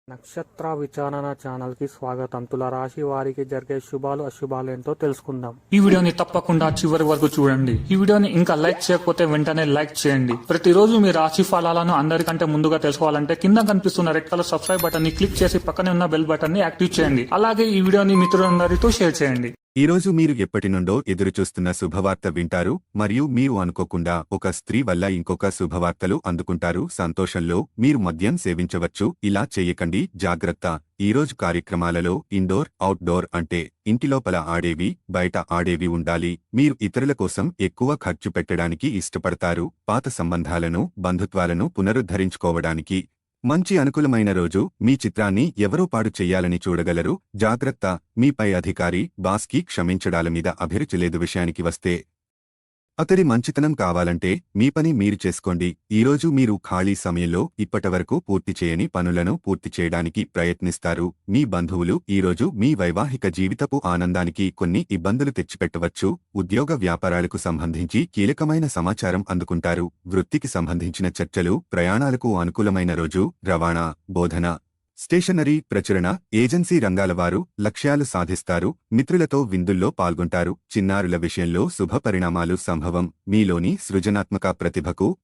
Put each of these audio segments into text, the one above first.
నక్షత్ర విచారణ ఛానల్ కి స్వాగతం. తులారాశి వారికి జరిగే శుభాలు అశుభాలు ఏంటో తెలుసుకుందాం. ఈ వీడియోని తప్పకుండా చివరి వరకు చూడండి. ఈ వీడియోని ఇంకా లైక్ చేయకపోతే వెంటనే లైక్ చేయండి. ప్రతిరోజు మీ రాశి ఫలాలను అందరికంటే ముందుగా తెలుసుకోవాలంటే కింద కనిపిస్తున్న రెడ్ కలర్ సబ్స్క్రైబ్ బటన్ ని క్లిక్ చేసి పక్కనే ఉన్న బెల్ బటన్ ని యాక్టివ్ చేయండి. అలాగే ఈ వీడియోని మిత్రులందరితో షేర్ చేయండి. ఈరోజు మీరు ఎప్పటి నుండో ఎదురుచూస్తున్న శుభవార్త వింటారు మరియు మీరు అనుకోకుండా ఒక స్త్రీ వల్ల ఇంకొక శుభవార్తలు అందుకుంటారు. సంతోషంలో మీరు మద్యం సేవించవచ్చు. ఇలా చేయకండి, జాగ్రత్త. ఈరోజు కార్యక్రమాలలో ఇండోర్, అవుట్డోర్ అంటే ఇంటిలోపల ఆడేవి, బయట ఆడేవి ఉండాలి. మీరు ఇతరుల కోసం ఎక్కువ ఖర్చు పెట్టడానికి ఇష్టపడతారు. పాత సంబంధాలను, బంధుత్వాలను పునరుద్ధరించుకోవడానికి మంచి అనుకూలమైన రోజు. మీ చిత్రాన్ని ఎవరో పాడు చెయ్యాలని చూడగలరు. జాగ్రత్త. మీ పై అధికారి, బాస్కి క్షమించడాల మీద అభిరుచి లేదు. విషయానికి వస్తే అతడి మంచితనం కావాలంటే మీ పని మీరు చేసుకోండి. ఈరోజు మీరు ఖాళీ సమయంలో ఇప్పటివరకు పూర్తి చేయని పనులను పూర్తి చేయడానికి ప్రయత్నిస్తారు. మీ బంధువులు ఈరోజు మీ వైవాహిక జీవితపు ఆనందానికి కొన్ని ఇబ్బందులు తెచ్చిపెట్టవచ్చు. ఉద్యోగ వ్యాపారాలకు సంబంధించి కీలకమైన సమాచారం అందుకుంటారు. వృత్తికి సంబంధించిన చర్చలు, ప్రయాణాలకు అనుకూలమైన రోజు. రవాణా, బోధన, స్టేషనరీ, ప్రచురణ, ఏజెన్సీ రంగాల వారు లక్ష్యాలు సాధిస్తారు. మిత్రులతో విందుల్లో పాల్గొంటారు. చిన్నారుల విషయంలో శుభ పరిణామాలు సంభవం. మీలోని సృజనాత్మక ప్రతిభకు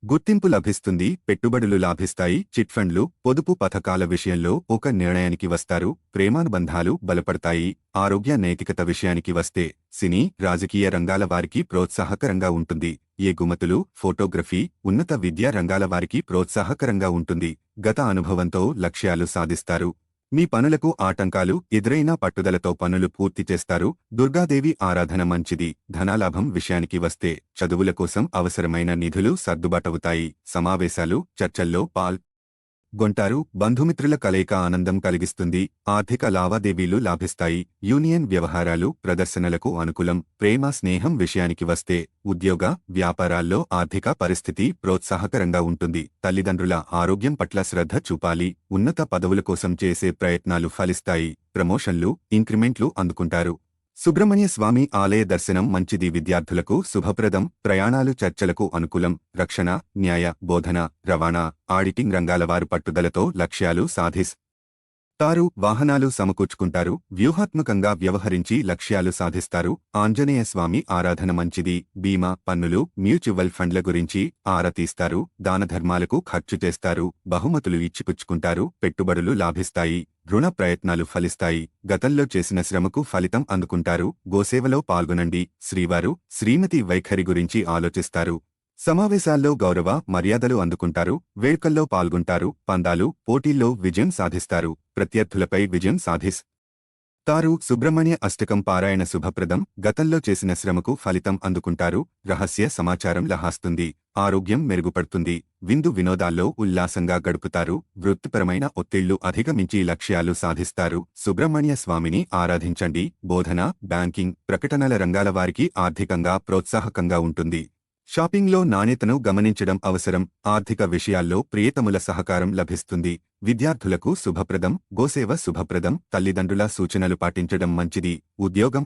గుర్తింపు లభిస్తుంది. పెట్టుబడులు లాభిస్తాయి. చిట్ ఫండ్లు, పొదుపు పథకాల విషయంలో ఒక నిర్ణయానికి వస్తారు. ప్రేమానుబంధాలు బలపడతాయి. ఆరోగ్య నైతికత విషయానికి వస్తే సినీ, రాజకీయ రంగాల వారికి ప్రోత్సాహకరంగా ఉంటుంది. ఎగుమతులు, ఫోటోగ్రఫీ, ఉన్నత విద్యా రంగాల వారికి ప్రోత్సాహకరంగా ఉంటుంది. గత అనుభవంతో లక్ష్యాలు సాధిస్తారు. మీ పనులకు ఆటంకాలు ఎదురైనా పట్టుదలతో పనులు పూర్తి చేస్తారు. దుర్గాదేవి ఆరాధన మంచిది. ధనాలాభం విషయానికి వస్తే చదువుల కోసం అవసరమైన నిధులు సర్దుబాటవుతాయి. సమావేశాలు, చర్చల్లో పాల్గొంటారు. బంధుమిత్రుల కలయిక ఆనందం కలిగిస్తుంది. ఆర్థిక లావాదేవీలు లాభిస్తాయి. యూనియన్ వ్యవహారాలు, ప్రదర్శనలకు అనుకూలం. ప్రేమ, స్నేహం విషయానికి వస్తే ఉద్యోగ, వ్యాపారాల్లో ఆర్థిక పరిస్థితి ప్రోత్సాహకరంగా ఉంటుంది. తల్లిదండ్రుల ఆరోగ్యం పట్ల శ్రద్ధ చూపాలి. ఉన్నత పదవుల కోసం చేసే ప్రయత్నాలు ఫలిస్తాయి. ప్రమోషన్లు, ఇంక్రిమెంట్లు అందుకుంటారు. సుబ్రహ్మణ్య స్వామి ఆలయ దర్శనం మంచిది. విద్యార్థులకు శుభప్రదం. ప్రయాణాలు, చర్చలకు అనుకూలం. రక్షణ, న్యాయ, బోధన, రవాణా, ఆడిటింగ్ రంగాల వారు పట్టుదలతో లక్ష్యాలు సాధిస్తారు. వాహనాలు సమకూర్చుకుంటారు. వ్యూహాత్మకంగా వ్యవహరించి లక్ష్యాలు సాధిస్తారు. ఆంజనేయ స్వామి ఆరాధన మంచిది. బీమా, పన్నులు, మ్యూచువల్ ఫండ్ల గురించి ఆరా తీస్తారు. దానధర్మాలకు ఖర్చు చేస్తారు. బహుమతులు ఇచ్చిపుచ్చుకుంటారు. పెట్టుబడులు లాభిస్తాయి. రుణ ప్రయత్నాలు ఫలిస్తాయి. గతంలో చేసిన శ్రమకు ఫలితం అందుకుంటారు. గోసేవలో పాల్గొనండి. శ్రీవారు, శ్రీమతి వైఖరి గురించి ఆలోచిస్తారు. సమావేశాల్లో గౌరవ మర్యాదలు అందుకుంటారు. వేడుకల్లో పాల్గొంటారు. పందాలు, పోటీల్లో విజయం సాధిస్తారు. ప్రత్యర్థులపై విజయం సాధిస్తారు. సుబ్రహ్మణ్య అష్టకం పారాయణ శుభప్రదం. గతంలో చేసిన శ్రమకు ఫలితం అందుకుంటారు. రహస్య సమాచారం లహాస్తుంది. ఆరోగ్యం మెరుగుపడుతుంది. విందు వినోదాల్లో ఉల్లాసంగా గడుపుతారు. వృత్తిపరమైన ఒత్తిళ్లు అధిగమించి లక్ష్యాలు సాధిస్తారు. సుబ్రహ్మణ్య స్వామిని ఆరాధించండి. బోధన, బ్యాంకింగ్, ప్రకటనల రంగాల వారికి ఆర్థికంగా ప్రోత్సాహకంగా ఉంటుంది. షాపింగ్లో నాణ్యతను గమనించడం అవసరం. ఆర్థిక విషయాల్లో ప్రియతముల సహకారం లభిస్తుంది. విద్యార్థులకు శుభప్రదం. గోసేవ శుభప్రదం. తల్లిదండ్రుల సూచనలు పాటించడం మంచిది. ఉద్యోగం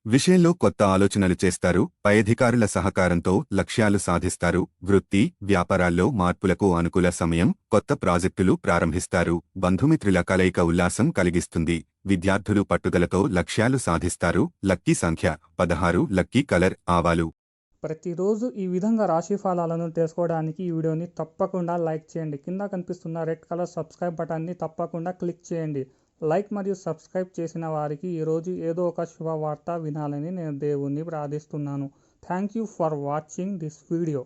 విషయంలో కొత్త ఆలోచనలు చేస్తారు. పై అధికారుల సహకారంతో లక్ష్యాలు సాధిస్తారు. వృత్తి, వ్యాపారాల్లో మార్పులకు అనుకూల సమయం. కొత్త ప్రాజెక్టులు ప్రారంభిస్తారు. బంధుమిత్రుల కలయిక ఉల్లాసం కలిగిస్తుంది. విద్యార్థులు పట్టుదలతో లక్ష్యాలు సాధిస్తారు. లక్కీ సంఖ్య 16. లక్కీ కలర్ ఆవాలు. ప్రతిరోజు ఈ విధంగా రాశి ఫలాలను తెలుసుకోవడానికి ఈ వీడియోని తప్పకుండా లైక్ చేయండి. కింద కనిపిస్తున్న రెడ్ కలర్ సబ్స్క్రైబ్ బటన్ని తప్పకుండా క్లిక్ చేయండి. లైక్ మరియు సబ్స్క్రైబ్ చేసిన వారికి ఈరోజు ఏదో ఒక శుభవార్త వినాలని నేను దేవుణ్ణి ప్రార్థిస్తున్నాను. Thank you for watching this video.